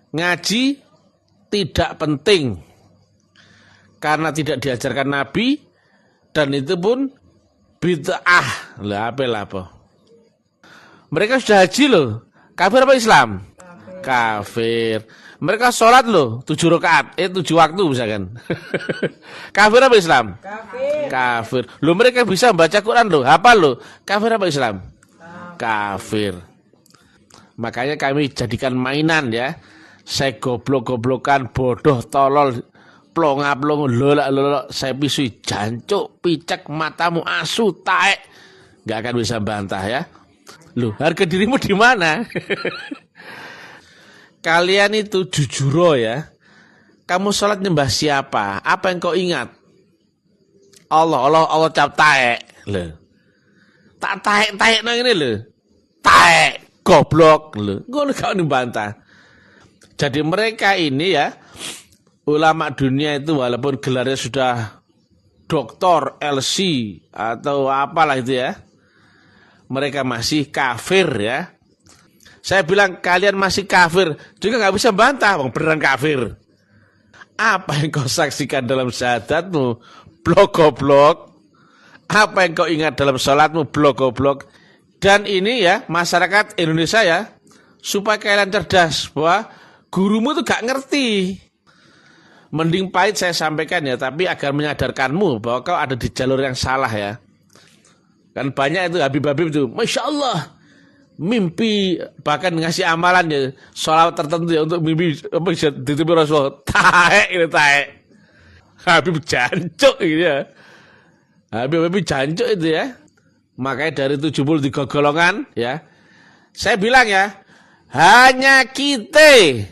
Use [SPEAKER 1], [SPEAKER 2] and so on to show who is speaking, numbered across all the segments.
[SPEAKER 1] ngaji tidak penting karena tidak diajarkan Nabi, dan itu pun bid'ah. Lah apa? Mereka sudah haji loh. Kafir apa Islam? Kafir. Mereka sholat loh 7 rakaat, 7 waktu misalkan. Kafir apa Islam? Kafir. Loh mereka bisa baca Quran loh, hafal loh. Kafir apa Islam? Kafir. Makanya kami jadikan mainan ya. Saya goblok-goblokan, bodoh, tolol, plonga-plong, lolak-lolak, saya pisui, jancuk, picek, matamu asu, taek. Gak akan bisa bantah ya. Loh, harga dirimu di mana? Kalian itu jujur ya. Kamu sholat nyembah siapa? Apa yang kau ingat? Allah cap taek. Loh. Tak taek nang ini loh. Taek, goblok loh. Ngono gak dibantah. Jadi mereka ini ya, ulama dunia itu walaupun gelarnya sudah doktor, LC atau apalah itu ya, mereka masih kafir ya. Saya bilang kalian masih kafir, juga nggak bisa bantah, bang, beneran kafir. Apa yang kau saksikan dalam syahadatmu? Blok-goblok. Apa yang kau ingat dalam sholatmu? Blok-goblok. Dan ini ya, masyarakat Indonesia ya, supaya kalian cerdas bahwa gurumu tuh gak ngerti. Mending pahit saya sampaikan ya, tapi agar menyadarkanmu bahwa kau ada di jalur yang salah ya. Kan banyak itu Habib-Habib itu, Masya Allah, mimpi bahkan ngasih amalan ya, sholawat tertentu ya untuk mimpi ditipu Rasulullah. Taek ini taek. Habib jancuk gitu ya. Habib jancuk itu ya. Makanya dari 73 golongan ya, saya bilang ya, hanya kita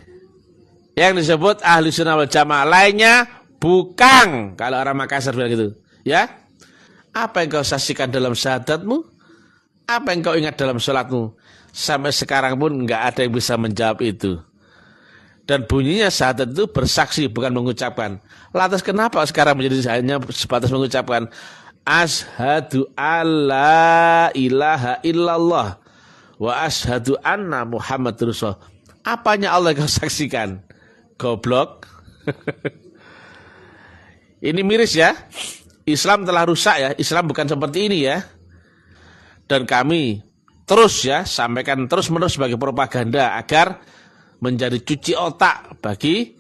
[SPEAKER 1] yang disebut ahli sunnah wal jamaah, lainnya bukan. Kalau orang Makassar bilang gitu ya. Apa yang kau saksikan dalam syahadatmu? Apa yang kau ingat dalam sholatmu? Sampai sekarang pun enggak ada yang bisa menjawab itu. Dan bunyinya syahadat itu bersaksi, bukan mengucapkan. Lantas kenapa sekarang menjadi hanya sebatas mengucapkan asyhadu alla ilaha illallah wa asyhadu anna Muhammadur Rasulullah. Apanya Allah yang kau saksikan? Goblok. Ini miris ya. Islam telah rusak ya. Islam bukan seperti ini ya. Dan kami terus ya sampaikan terus-menerus sebagai propaganda agar menjadi cuci otak bagi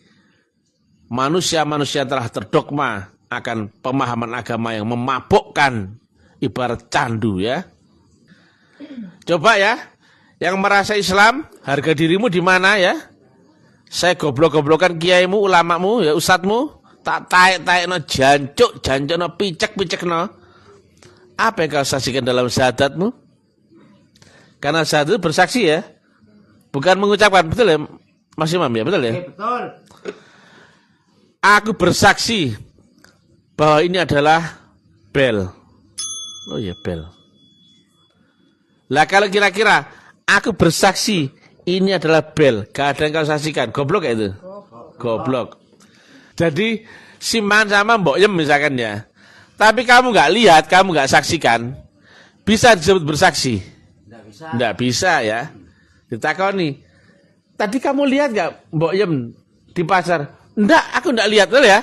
[SPEAKER 1] manusia-manusia yang telah terdogma akan pemahaman agama yang memabukkan ibarat candu ya. Coba ya, yang merasa Islam, harga dirimu di mana ya? Saya goblok-goblokan kiaimu, ulamamu, ya ustadmu, tak taek-taek no, jancuk no, picek no. Apa yang kau saksikan dalam syahadatmu? Karena syahadat itu bersaksi ya, bukan mengucapkan, betul ya Mas Imam ya, betul ya?
[SPEAKER 2] Betul.
[SPEAKER 1] Aku bersaksi bahwa ini adalah bel. Oh iya bel. Lah kalau kira-kira aku bersaksi ini adalah bel, gak ada yang kau saksikan, goblok ya itu? Goblok. Jadi simpan sama Mbok Yem misalkan ya. Tapi kamu gak lihat, kamu gak saksikan, bisa disebut bersaksi? Nggak bisa ya. Ditakoni, tadi kamu lihat gak Mbok Yem di pasar? Enggak, aku enggak lihat loh ya.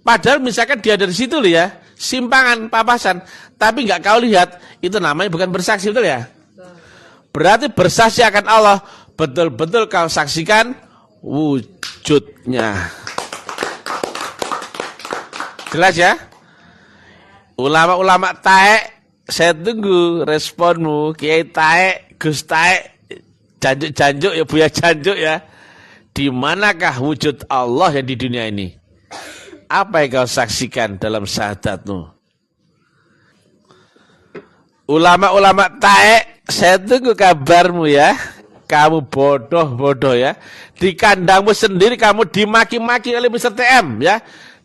[SPEAKER 1] Padahal misalkan dia dari situ loh ya, simpangan, papasan, tapi enggak kau lihat, itu namanya bukan bersaksi, betul ya? Berarti bersaksi akan Allah, betul-betul kau saksikan wujudnya. Jelas ya? Ulama-ulama taek, saya tunggu responmu. Kiai taek, Gus taek, janjuk-janjuk ya, Buya janjuk ya. Di manakah wujud Allah yang di dunia ini? Apa yang kau saksikan dalam syahadatmu? Ulama-ulama taek, saya tunggu kabarmu ya. Kamu bodoh-bodoh ya. Di kandangmu sendiri kamu dimaki-maki oleh Mr. TM ya.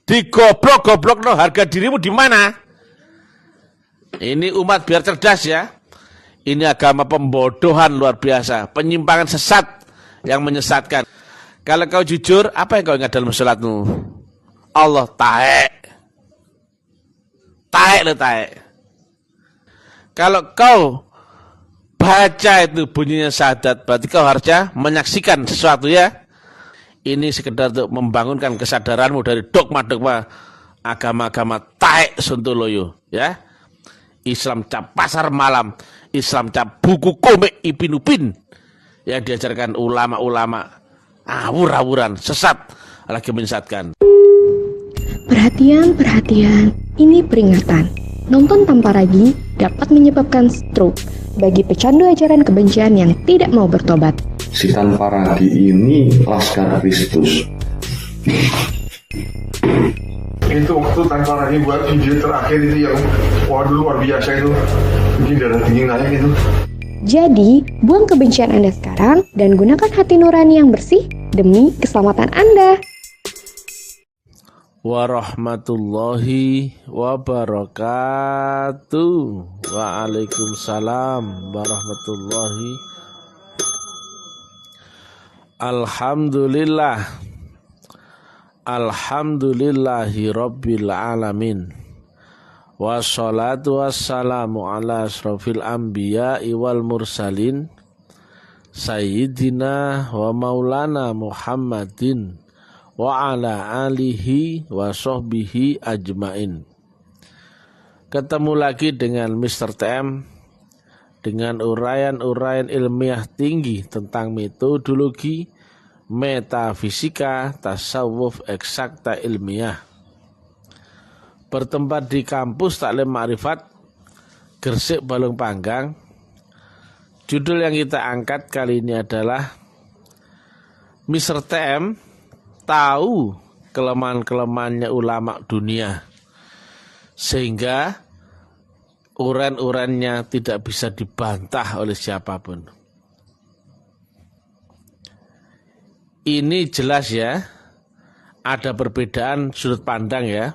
[SPEAKER 1] Digoblok-goblok no, harga dirimu di mana? Ini umat biar cerdas ya. Ini agama pembodohan luar biasa, penyimpangan sesat yang menyesatkan. Kalau kau jujur, apa yang kau ingat dalam sholatmu? Allah taek. Taek lo taek. Kalau kau baca itu bunyinya syahadat, berarti kau harusnya menyaksikan sesuatu ya. Ini sekedar untuk membangunkan kesadaranmu dari dogma-dogma agama-agama taek sontoloyo, ya. Islam cap pasar malam, Islam cap buku komik Ipin Upin yang diajarkan ulama-ulama awur-awuran, sesat, lagi menyesatkan.
[SPEAKER 2] Perhatian, perhatian, ini peringatan. Nonton tanpa ragi dapat menyebabkan stroke bagi pecandu ajaran kebencian yang tidak mau bertobat.
[SPEAKER 3] Si tanpa ragi ini Laskar Kristus.
[SPEAKER 4] Itu waktu tanpa lagi buat video terakhir itu yang waduh luar biasa itu, bikin darah dingin naik itu.
[SPEAKER 2] Jadi, buang kebencian Anda sekarang dan gunakan hati nurani yang bersih demi keselamatan Anda.
[SPEAKER 1] Warahmatullahi wabarakatuh. Waalaikumsalam warahmatullahi. Alhamdulillah. Alhamdulillahi rabbil alamin. Wassalatu wassalamu ala asrofil anbiya'i wal mursalin Sayyidina wa maulana Muhammadin wa ala alihi wa sahbihi ajmain. Ketemu lagi dengan Mr. TM dengan uraian-uraian ilmiah tinggi tentang metodologi metafisika, tasawuf, eksakta ilmiah. Bertempat di kampus Taklim Ma'rifat, Gresik, Balong Panggang. Judul yang kita angkat kali ini adalah Mr. TM tahu kelemahan-kelemahannya ulama dunia, sehingga uraian-uraiannya tidak bisa dibantah oleh siapapun. Ini jelas ya, ada perbedaan sudut pandang ya.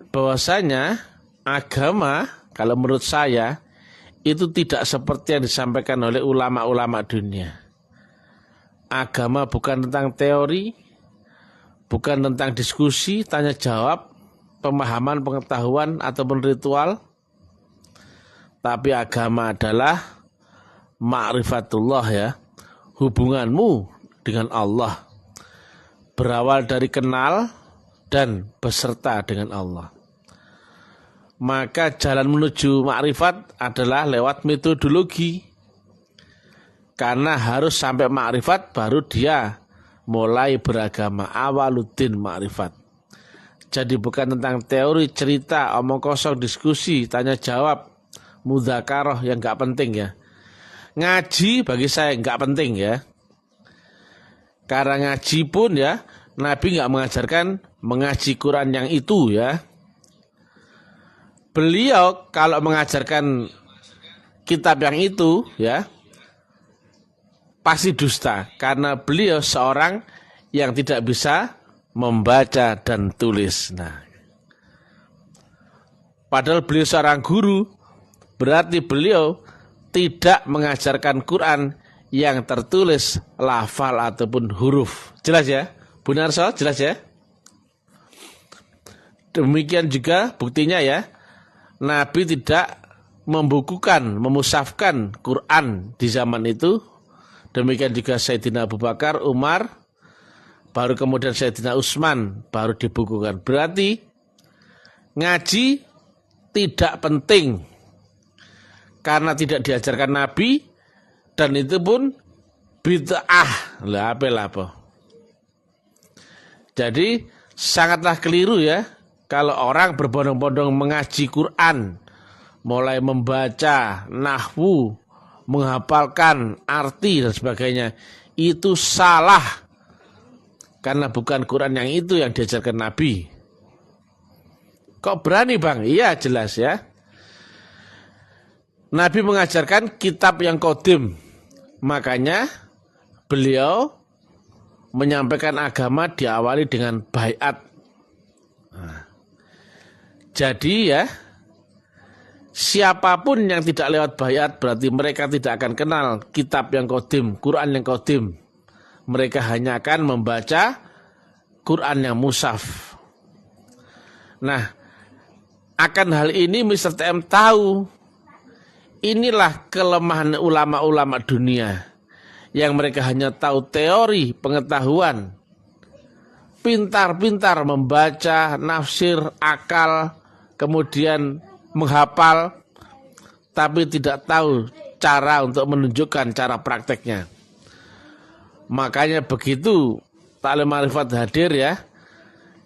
[SPEAKER 1] Bahwasanya agama, kalau menurut saya, itu tidak seperti yang disampaikan oleh ulama-ulama dunia. Agama bukan tentang teori, bukan tentang diskusi, tanya jawab, pemahaman, pengetahuan, ataupun ritual. Tapi agama adalah ma'rifatullah ya, hubunganmu dengan Allah, berawal dari kenal dan beserta dengan Allah. Maka jalan menuju makrifat adalah lewat metodologi. Karena harus sampai makrifat baru dia mulai beragama, awaluddin makrifat. Jadi bukan tentang teori, cerita, omong kosong, diskusi, tanya jawab, mudzakarah yang gak penting ya. Ngaji bagi saya gak penting ya. Karena ngaji pun ya, Nabi nggak mengajarkan mengaji Quran yang itu ya. Beliau kalau mengajarkan kitab yang itu ya, pasti dusta. Karena beliau seorang yang tidak bisa membaca dan tulis. Nah, padahal beliau seorang guru, berarti beliau tidak mengajarkan Quran yang tertulis lafal ataupun huruf. Jelas ya? Bu Narso, jelas ya? Demikian juga buktinya ya, Nabi tidak membukukan, memusafkan Quran di zaman itu. Demikian juga Sayyidina Abu Bakar, Umar, baru kemudian Sayyidina Utsman baru dibukukan. Berarti ngaji tidak penting karena tidak diajarkan Nabi. Dan itu pun bid'ah. Lah apa. Jadi sangatlah keliru ya kalau orang berbondong-bondong mengaji Quran, mulai membaca nahwu, menghafalkan arti dan sebagainya. Itu salah. Karena bukan Quran yang itu yang diajarkan Nabi. Kok berani bang? Iya jelas ya. Nabi mengajarkan kitab yang qadim. Makanya beliau menyampaikan agama diawali dengan baiat. Nah, jadi ya, siapapun yang tidak lewat baiat berarti mereka tidak akan kenal kitab yang qadim, Quran yang qadim. Mereka hanya akan membaca Quran yang mushaf. Nah, akan hal ini Mr. TM tahu. Inilah kelemahan ulama-ulama dunia yang mereka hanya tahu teori pengetahuan, pintar-pintar membaca, nafsir, akal, kemudian menghafal, tapi tidak tahu cara untuk menunjukkan cara prakteknya. Makanya begitu Taklim Ma'rifat hadir ya,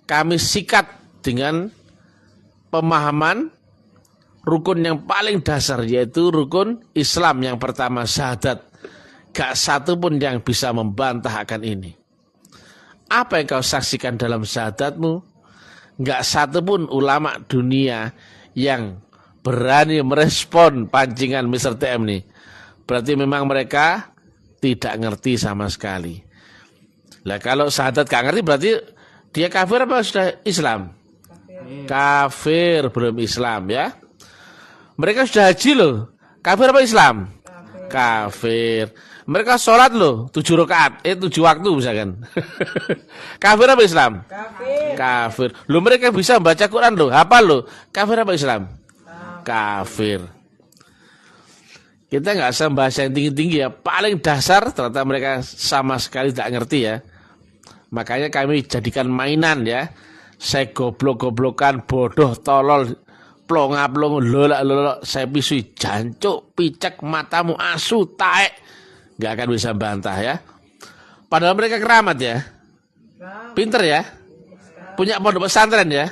[SPEAKER 1] kami sikat dengan pemahaman rukun yang paling dasar, yaitu rukun Islam yang pertama, syahadat. Gak satu pun yang bisa membantah akan ini. Apa yang kau saksikan dalam syahadatmu? Gak satu pun ulama dunia yang berani merespon pancingan Mr. TM nih. Berarti memang mereka tidak ngerti sama sekali. Lah kalau syahadat gak ngerti berarti dia kafir apa sudah Islam? Kafir, belum Islam ya. Mereka sudah haji loh, kafir apa Islam? Kafir. Mereka sholat loh, 7 rakaat, 7 waktu misalkan. Kafir apa Islam? Kafir. Loh mereka bisa baca Quran loh, hafal loh. Kafir apa Islam? Kafir. Kita nggak usah bahas yang tinggi-tinggi ya, paling dasar ternyata mereka sama sekali tidak ngerti ya. Makanya kami jadikan mainan ya. Saya goblok-goblokan, bodoh, tolol, plonga-plong, lolak-lolok, saya pisui, jancuk, picek, matamu asu, taek. Nggak akan bisa bantah ya. Padahal mereka keramat ya. Pinter ya. Punya pondok pesantren ya.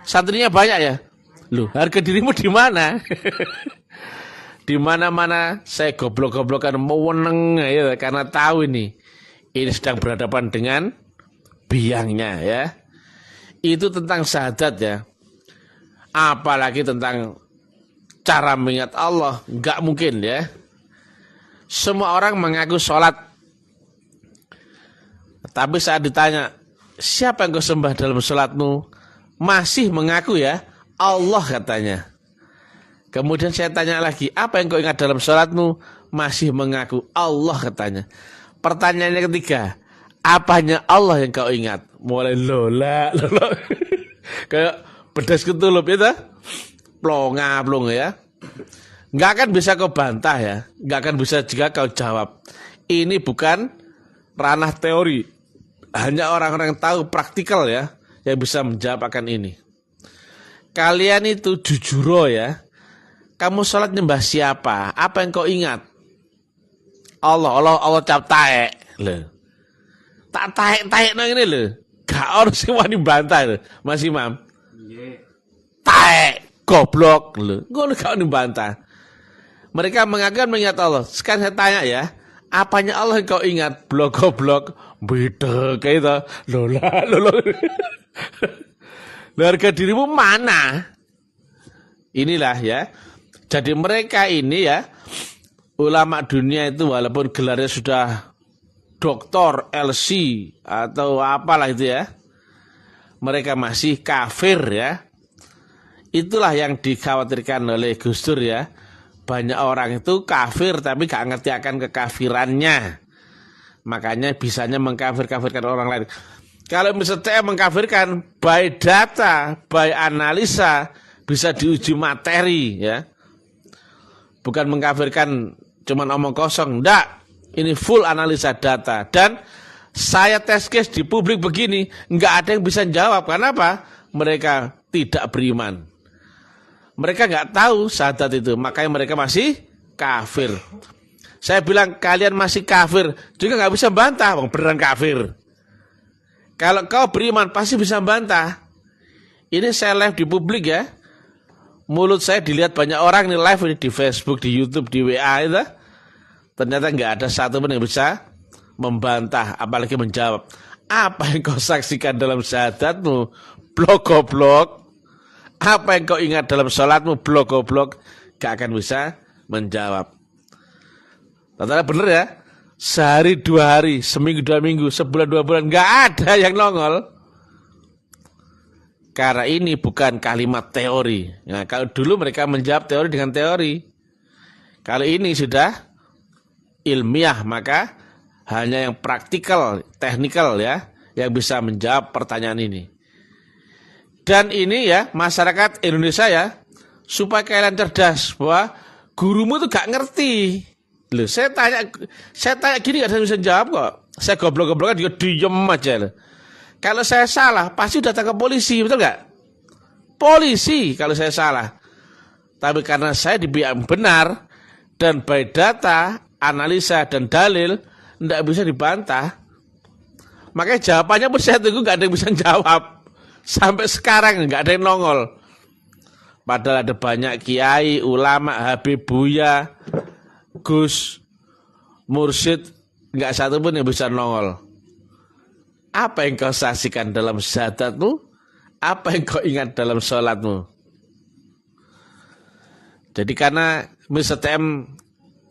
[SPEAKER 1] Santrinya banyak ya. Loh, harga dirimu di mana? Di mana-mana saya goblok-goblokan meweneng ya, karena tahu ini sedang berhadapan dengan biangnya ya. Itu tentang syahadat ya. Apalagi tentang cara mengingat Allah, nggak mungkin ya. Semua orang mengaku sholat, tapi saat ditanya siapa yang kau sembah dalam sholatmu, masih mengaku ya Allah katanya. Kemudian saya tanya lagi, apa yang kau ingat dalam sholatmu, masih mengaku Allah katanya. Pertanyaannya ketiga, apanya Allah yang kau ingat? Mulai lola kayak pedas ketulup itu, plonga-plong ya. Nggak akan bisa kau bantah ya, nggak akan bisa juga kau jawab. Ini bukan ranah teori, hanya orang-orang yang tahu praktikal ya, yang bisa menjawab akan ini. Kalian itu jujuro ya, kamu sholat nyembah siapa? Apa yang kau ingat? Allah cap taek loh. Tak taek nang ini loh. Gak harus wani bantah loh, Mas Imam. Taek goblok loh. Ngono gak wani bantah. Mereka mengaku mengingat Allah. Sekarang saya tanya ya, apanya Allah yang kau ingat? Blok-blok, beda kayak itu. Lola. Harga dirimu mana? Inilah ya. Jadi mereka ini ya, ulama dunia itu walaupun gelarnya sudah doktor, LC atau apalah itu ya, mereka masih kafir ya. Itulah yang dikhawatirkan oleh Gus Dur ya. Banyak orang itu kafir tapi gak ngerti akan kekafirannya. Makanya bisanya mengkafir-kafirkan orang lain. Kalau misalnya mengkafirkan by data, by analisa, bisa diuji materi ya. Bukan mengkafirkan cuman omong kosong, enggak. Ini full analisa data. Dan saya tes case di publik begini, enggak ada yang bisa jawab. Kenapa? Mereka tidak beriman. Mereka nggak tahu syahadat itu, makanya mereka masih kafir. Saya bilang kalian masih kafir, juga nggak bisa bantah, beneran kafir. Kalau kau beriman pasti bisa bantah. Ini saya live di publik ya, mulut saya dilihat banyak orang nih live di Facebook, di YouTube, di WA itu. Ternyata nggak ada satu pun yang bisa membantah, apalagi menjawab. Apa yang kau saksikan dalam syahadatmu? Blok-blok. Apa yang kau ingat dalam sholatmu? Blok-blok. Gak akan bisa menjawab. Ternyata benar ya. Sehari 2 hari, seminggu 2 minggu, sebulan 2 bulan, gak ada yang nongol. Karena ini bukan kalimat teori. Nah, kalau dulu mereka menjawab teori dengan teori. Kalau ini sudah ilmiah, maka hanya yang praktikal, teknikal ya, yang bisa menjawab pertanyaan ini. Dan ini ya, masyarakat Indonesia ya, supaya kalian cerdas bahwa gurumu tuh gak ngerti. Loh, saya tanya gini gak ada yang bisa jawab kok. Saya goblok-goblokan dia diem aja loh. Kalau saya salah, pasti datang ke polisi, betul gak? Polisi kalau saya salah. Tapi karena saya di pihak yang benar dan by data, analisa dan dalil, tidak bisa dibantah. Makanya jawabannya pun saya tunggu gak ada yang bisa jawab. Sampai sekarang gak ada yang nongol. Padahal ada banyak kiai, ulama, Habib Buya, Gus, Mursyid, gak satu pun yang bisa nongol. Apa yang kau saksikan dalam syahadatmu? Apa yang kau ingat dalam sholatmu? Jadi karena Mr. TM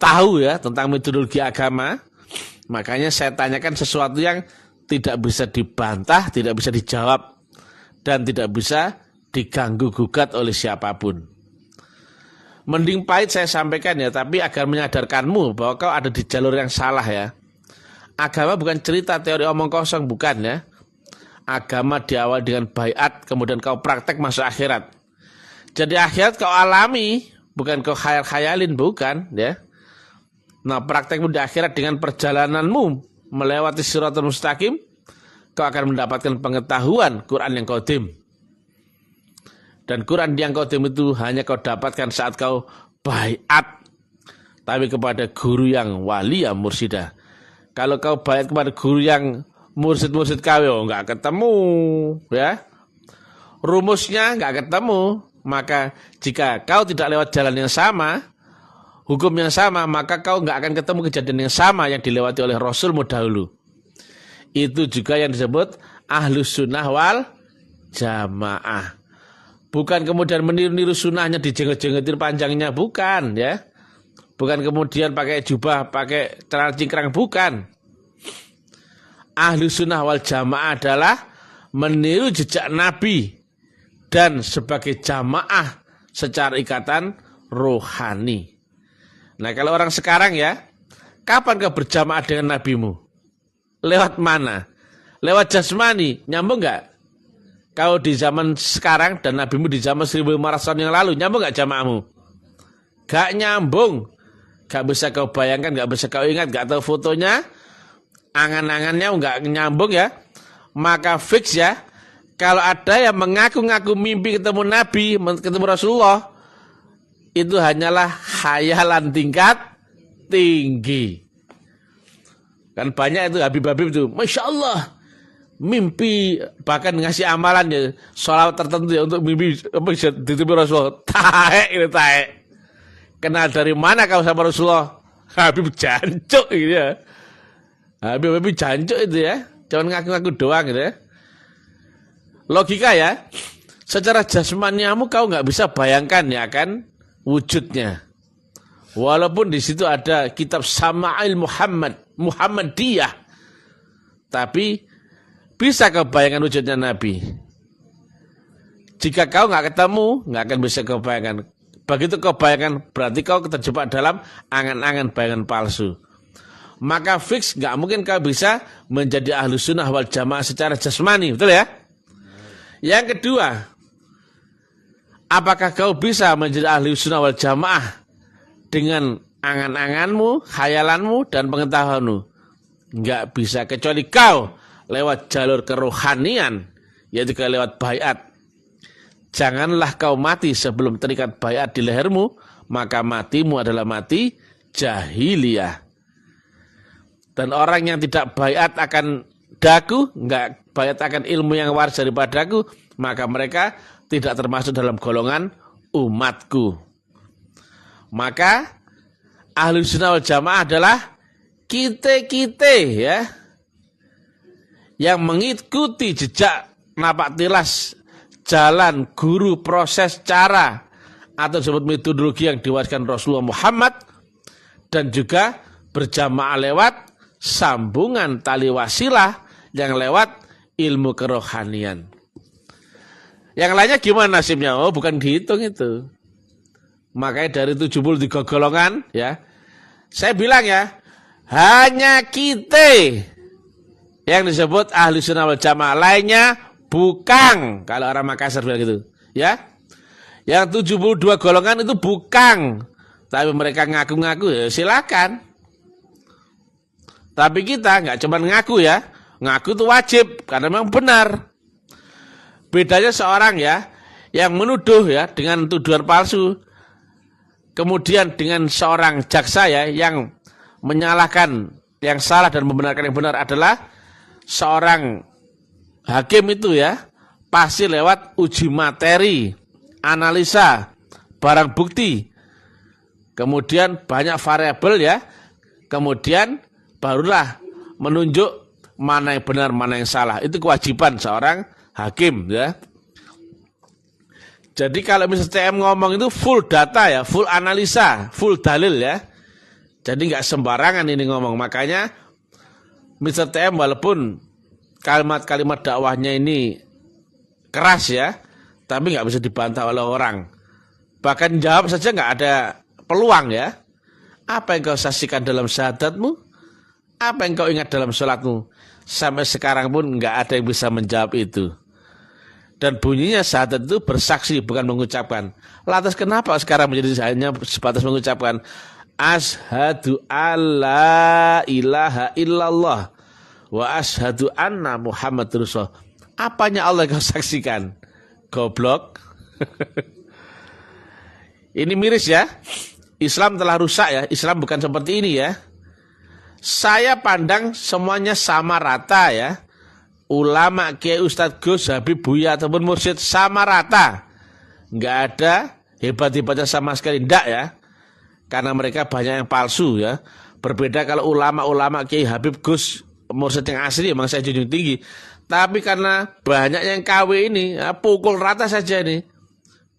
[SPEAKER 1] tahu ya tentang metodologi agama, makanya saya tanyakan sesuatu yang tidak bisa dibantah, tidak bisa dijawab, dan tidak bisa diganggu-gugat oleh siapapun. Mending pahit saya sampaikan ya, tapi agar menyadarkanmu bahwa kau ada di jalur yang salah ya. Agama bukan cerita teori omong kosong, bukan ya. Agama diawali dengan baiat, kemudian kau praktek masuk akhirat. Jadi akhirat kau alami, bukan kau khayal-khayalin, bukan ya. Nah, praktekmu di akhirat dengan perjalananmu melewati siratal mustaqim, kau akan mendapatkan pengetahuan Quran yang qadim. Dan Quran yang qadim itu hanya kau dapatkan saat kau baiat, tapi kepada guru yang wali ya mursidah. Kalau kau baiat kepada guru yang mursid-mursid kau enggak ketemu ya. Rumusnya enggak ketemu, maka jika kau tidak lewat jalan yang sama, hukum yang sama, maka kau enggak akan ketemu kejadian yang sama yang dilewati oleh Rasulmu dahulu. Itu juga yang disebut ahlus sunnah wal jamaah. Bukan kemudian meniru-niru sunnahnya dijenggot-jenggotin panjangnya, bukan ya. Bukan kemudian pakai jubah, pakai celana cingkrang, bukan. Ahlus sunnah wal jamaah adalah meniru jejak Nabi dan sebagai jamaah secara ikatan rohani. Nah, kalau orang sekarang ya, kapan kau berjamaah dengan nabimu? Lewat mana? Lewat jasmani, nyambung enggak? Kau di zaman sekarang dan nabimu di zaman 1500 tahun yang lalu, nyambung enggak jamaahmu? Gak nyambung. Gak bisa kau bayangkan, gak bisa kau ingat, gak tahu fotonya, angan-angannya enggak nyambung ya. Maka fix ya, kalau ada yang mengaku-ngaku mimpi ketemu Nabi, ketemu Rasulullah, itu hanyalah khayalan tingkat tinggi. Kan banyak itu Habib-habib itu, Masya Allah, mimpi bahkan ngasih amalan ya, sholawat tertentu ya untuk mimpi ditemu Rasulullah. Taek ini taek. Kenal dari mana kau sama Rasulullah? Habib jancuk gitu ya. Habib jancuk itu ya, cuman ngaku-ngaku doang gitu ya. Logika ya, secara jasmaniamu kau nggak bisa bayangkan ya kan wujudnya. Walaupun di situ ada kitab Sama'il Muhammadiyah, tapi bisa kau bayangkan wujudnya Nabi. Jika kau nggak ketemu, nggak akan bisa kau bayangkan. Begitu kau bayangkan, berarti kau terjebak dalam angan-angan bayangan palsu. Maka fix nggak mungkin kau bisa menjadi ahlus sunnah wal jamaah secara jasmani, betul ya? Yang kedua, apakah kau bisa menjadi ahlus sunnah wal jamaah dengan angan-anganmu, khayalanmu, dan pengetahuanmu? Nggak bisa, kecuali kau lewat jalur kerohanian, yaitu lewat baiat. Janganlah kau mati sebelum terikat baiat di lehermu, maka matimu adalah mati jahiliyah. Dan orang yang tidak baiat akan daku, enggak baiat akan ilmu yang waris daripada daku, maka mereka tidak termasuk dalam golongan umatku. Maka ahlus sunnah wal jamaah adalah kita ya, yang mengikuti jejak napak tilas jalan, guru, proses, cara atau disebut metodologi yang diwariskan Rasulullah Muhammad, dan juga berjamaah lewat sambungan tali wasilah yang lewat ilmu kerohanian. Yang lainnya gimana nasibnya? Oh, bukan dihitung itu. Makanya dari 73 golongan ya, saya bilang ya, hanya kita yang disebut ahli sunnah wal jamaah, lainnya bukan. Kalau orang Makassar bilang gitu ya, yang 72 golongan itu bukan, tapi mereka ngaku-ngaku ya silakan. Tapi kita nggak cuma ngaku ya, ngaku itu wajib karena memang benar. Bedanya seorang ya yang menuduh ya dengan tuduhan palsu, kemudian dengan seorang jaksa ya yang menyalahkan yang salah dan membenarkan yang benar adalah seorang hakim itu ya pasti lewat uji materi, analisa, barang bukti, kemudian banyak variabel ya, kemudian barulah menunjuk mana yang benar, mana yang salah. Itu kewajiban seorang hakim ya. Jadi kalau Mr. TM ngomong itu full data ya, full analisa, full dalil ya. Jadi nggak sembarangan ini ngomong. Makanya Mr. TM walaupun kalimat-kalimat dakwahnya ini keras ya, tapi nggak bisa dibantah oleh orang. Bahkan jawab saja nggak ada peluang ya. Apa yang kau saksikan dalam syahadatmu? Apa yang kau ingat dalam sholatmu? Sampai sekarang pun nggak ada yang bisa menjawab itu. Dan bunyinya syahadat itu bersaksi bukan mengucapkan. Lantas kenapa sekarang menjadi hanya sebatas mengucapkan asyhadu alla ilaha illallah wa asyhadu anna Muhammadur Rasulullah. Apanya Allah yang kau saksikan? Goblok. Ini miris ya. Islam telah rusak ya. Islam bukan seperti ini ya. Saya pandang semuanya sama rata ya. Ulama, kiai, ustadz, gus, habib, buya ataupun mursyid sama rata. Nggak ada hebat-hebatnya sama sekali. Nggak ya. Karena mereka banyak yang palsu ya. Berbeda kalau ulama-ulama, kiai, habib, gus, mursyid yang asli memang saya junjung tinggi. Tapi karena banyak yang KW ini ya, pukul rata saja ini.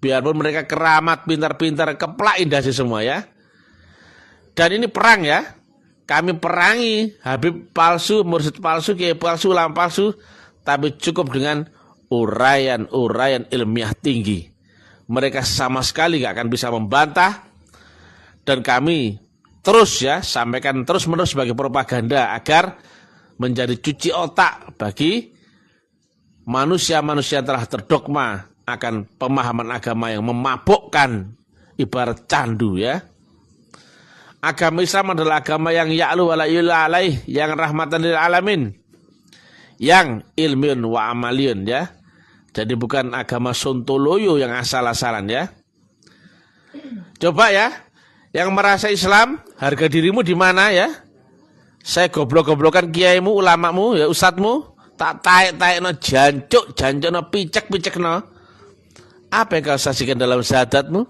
[SPEAKER 1] Biarpun mereka keramat, pintar-pintar, keplak indah sih semua ya. Dan ini perang ya. Kami perangi habib palsu, mursyid palsu, kiai palsu, ulama palsu. Tapi cukup dengan uraian ilmiah tinggi. Mereka sama sekali gak akan bisa membantah. Dan kami terus ya, sampaikan terus-menerus sebagai propaganda agar menjadi cuci otak bagi manusia-manusia yang telah terdogma akan pemahaman agama yang memabukkan ibarat candu ya. Agama Islam adalah agama yang ya'lu wa la yu'la alaih, yang rahmatan lil alamin, yang ilmiun wa amaliyun ya. Jadi bukan agama sontoloyo yang asal-asalan ya. Coba ya, yang merasa Islam, harga dirimu di mana ya? Saya goblok-goblokan kiaimu, ulamamu, ya ustadmu, tak taek-taek no jancuk no picek no. Apa yang kau saksikan dalam syahadatmu?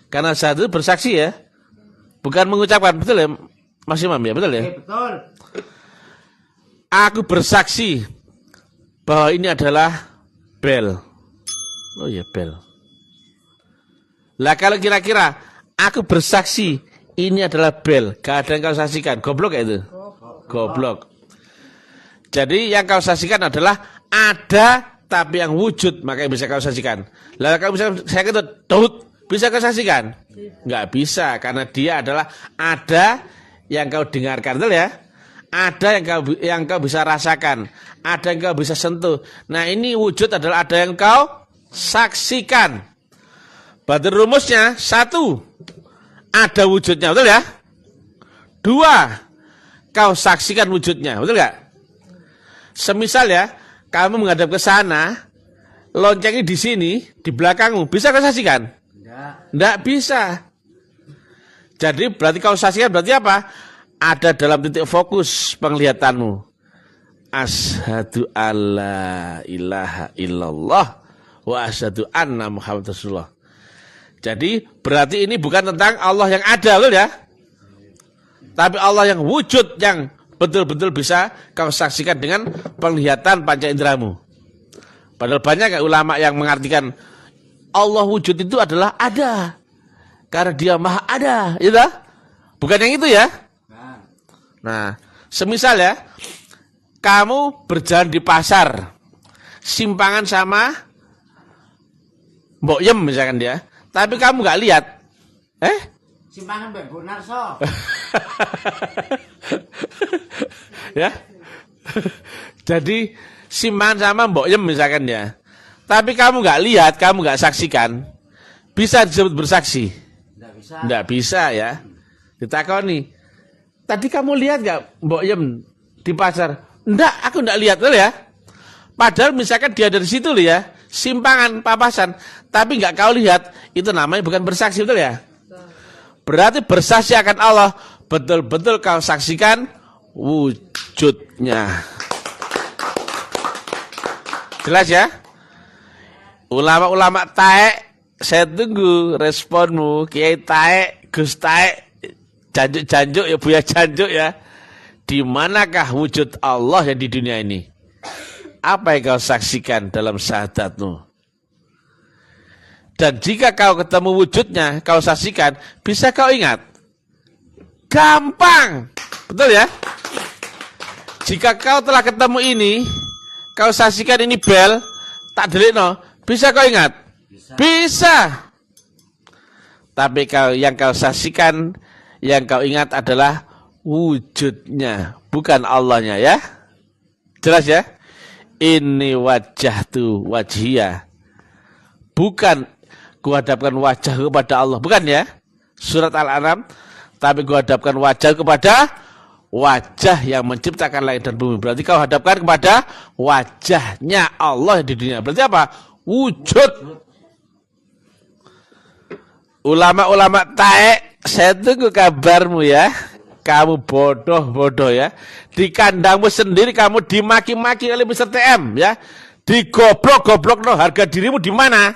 [SPEAKER 1] Karena syahadat itu bersaksi ya. Bukan mengucapkan, betul ya Mas Imam ya, betul ya?
[SPEAKER 5] Betul.
[SPEAKER 1] Aku bersaksi bahwa ini adalah bel. Oh iya bel. Lah kalau kira-kira aku bersaksi ini adalah bel, gak ada yang kau saksikan, goblok ya itu? Goblok. Jadi yang kau saksikan adalah ada tapi yang wujud, makanya bisa kau saksikan. Lah kalau bisa saya kata Daud, bisa kau saksikan? Nggak bisa, karena dia adalah ada yang kau dengarkan, betul ya? Ada yang kau bisa rasakan, ada yang kau bisa sentuh. Nah ini wujud adalah ada yang kau saksikan. Berarti rumusnya satu, ada wujudnya, betul ya? Dua, kau saksikan wujudnya, betul nggak? Semisal ya, kamu menghadap ke sana, loncengnya di sini, di belakangmu, bisa kau saksikan? Nggak bisa. Jadi berarti kau saksikan berarti apa? Ada dalam titik fokus penglihatanmu. Asyhadu alla ilaha illallah wa asyhadu anna Muhammadur Rasulullah. Jadi berarti ini bukan tentang Allah yang ada, betul ya? Tapi Allah yang wujud, yang betul-betul bisa kau saksikan dengan penglihatan panca inderamu. Padahal banyak ulama yang mengartikan Allah wujud itu adalah ada, karena dia maha ada, gitu? Bukan yang itu ya? Nah, semisal ya, kamu berjalan di pasar, simpangan sama Mbok Yem misalkan dia, tapi kamu nggak lihat,
[SPEAKER 5] Simpangan Mbak Bu Narso.
[SPEAKER 1] ya, jadi simpangan sama Mbok Yem misalkan ya. Tapi kamu nggak lihat, kamu nggak saksikan, bisa disebut bersaksi?
[SPEAKER 5] Nggak bisa.
[SPEAKER 1] Nggak bisa ya. Ditakoni, tadi kamu lihat gak Mbok Yem di pasar? Enggak, aku enggak lihat, betul ya? Padahal misalkan dia dari situ loh ya, simpangan, papasan, tapi enggak kau lihat, itu namanya bukan bersaksi, betul ya? Berarti bersaksi akan Allah, betul-betul kau saksikan wujudnya. Jelas ya? Ulama-ulama taek, saya tunggu responmu. Kiai taek, Gus taek, janjuk-janjuk ya, Buya janjuk ya. Di manakah wujud Allah yang di dunia ini? Apa yang kau saksikan dalam syahadatmu? Dan jika kau ketemu wujudnya, kau saksikan, bisa kau ingat? Gampang. Betul ya? Jika kau telah ketemu ini, kau saksikan ini bel, tak delikno, bisa kau ingat? Bisa. Tapi yang kau saksikan, yang kau ingat adalah wujudnya, bukan Allahnya ya. Jelas ya? Ini wajah tu wajhiyah. Bukan kuhadapkan wajah kepada Allah, bukan ya? Surat Al-An'am, tapi kuhadapkan wajah kepada wajah yang menciptakan langit dan bumi. Berarti kau hadapkan kepada wajahnya Allah di dunia. Berarti apa? Wujud. Ulama-ulama taek, saya tunggu kabarmu ya. Kamu bodoh-bodoh ya. Di kandangmu sendiri kamu dimaki-maki oleh Mr. TM ya. Digoblok-goblok no, harga dirimu di mana?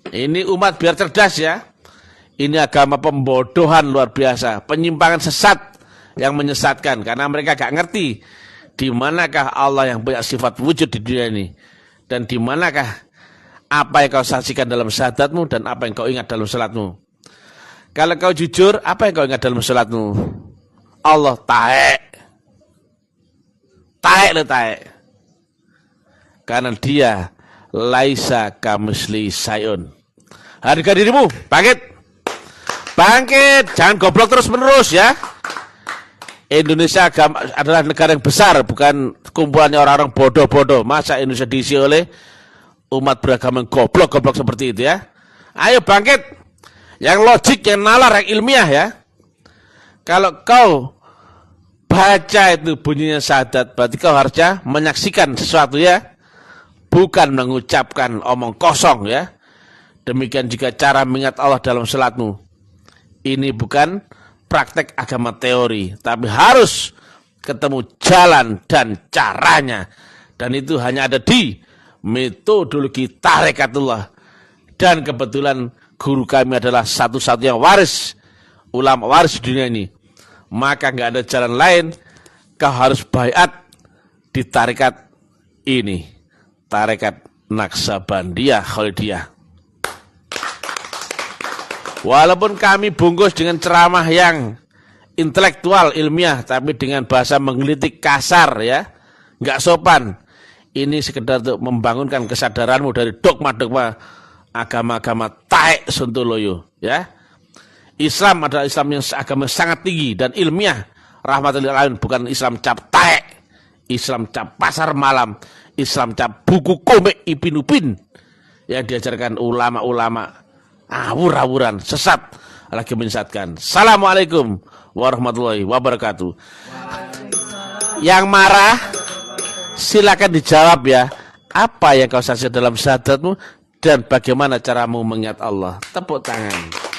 [SPEAKER 1] Ini umat biar cerdas ya. Ini agama pembodohan luar biasa, penyimpangan sesat yang menyesatkan karena mereka gak ngerti di manakah Allah yang punya sifat wujud di dunia ini dan di manakah apa yang kau saksikan dalam syahadatmu dan apa yang kau ingat dalam salatmu. Kalau kau jujur, apa yang kau ingat dalam salatmu? Allah taek. Taek le taek. Karena dia laisa kamisli sayun. Harga dirimu, bangkit. Bangkit, jangan goblok terus-menerus ya. Indonesia adalah negara yang besar, bukan kumpulannya orang-orang bodoh-bodoh. Masa Indonesia diisi oleh umat beragama yang goblok-goblok seperti itu ya. Ayo bangkit. Yang logik, yang nalar, yang ilmiah ya. Kalau kau baca itu bunyinya syahadat, berarti kau harusnya menyaksikan sesuatu ya. Bukan mengucapkan omong kosong ya. Demikian juga cara mengingat Allah dalam salatmu. Ini bukan praktek agama teori, tapi harus ketemu jalan dan caranya. Dan itu hanya ada di metodologi tarekatullah. Dan kebetulan guru kami adalah satu-satunya waris, ulama waris di dunia ini. Maka nggak ada jalan lain, kau harus baiat di tarekat ini. Tarekat Naksabandiyah Khalidiyah. Walaupun kami bungkus dengan ceramah yang intelektual, ilmiah, tapi dengan bahasa menggelitik kasar ya, nggak sopan. Ini sekedar untuk membangunkan kesadaranmu dari dogma-dogma agama-agama taek Sontoloyo ya. Islam adalah Islam yang agama sangat tinggi dan ilmiah, rahmatul lil alamin, bukan Islam cap taek, Islam cap pasar malam, Islam cap buku komik Ipin Upin yang diajarkan ulama-ulama awur-awuran, sesat, lagi menyesatkan. Assalamualaikum warahmatullahi wabarakatuh. Yang marah silakan dijawab ya. Apa yang kau saksikan dalam syahadatmu dan bagaimana caramu mengingat Allah? Tepuk tangan.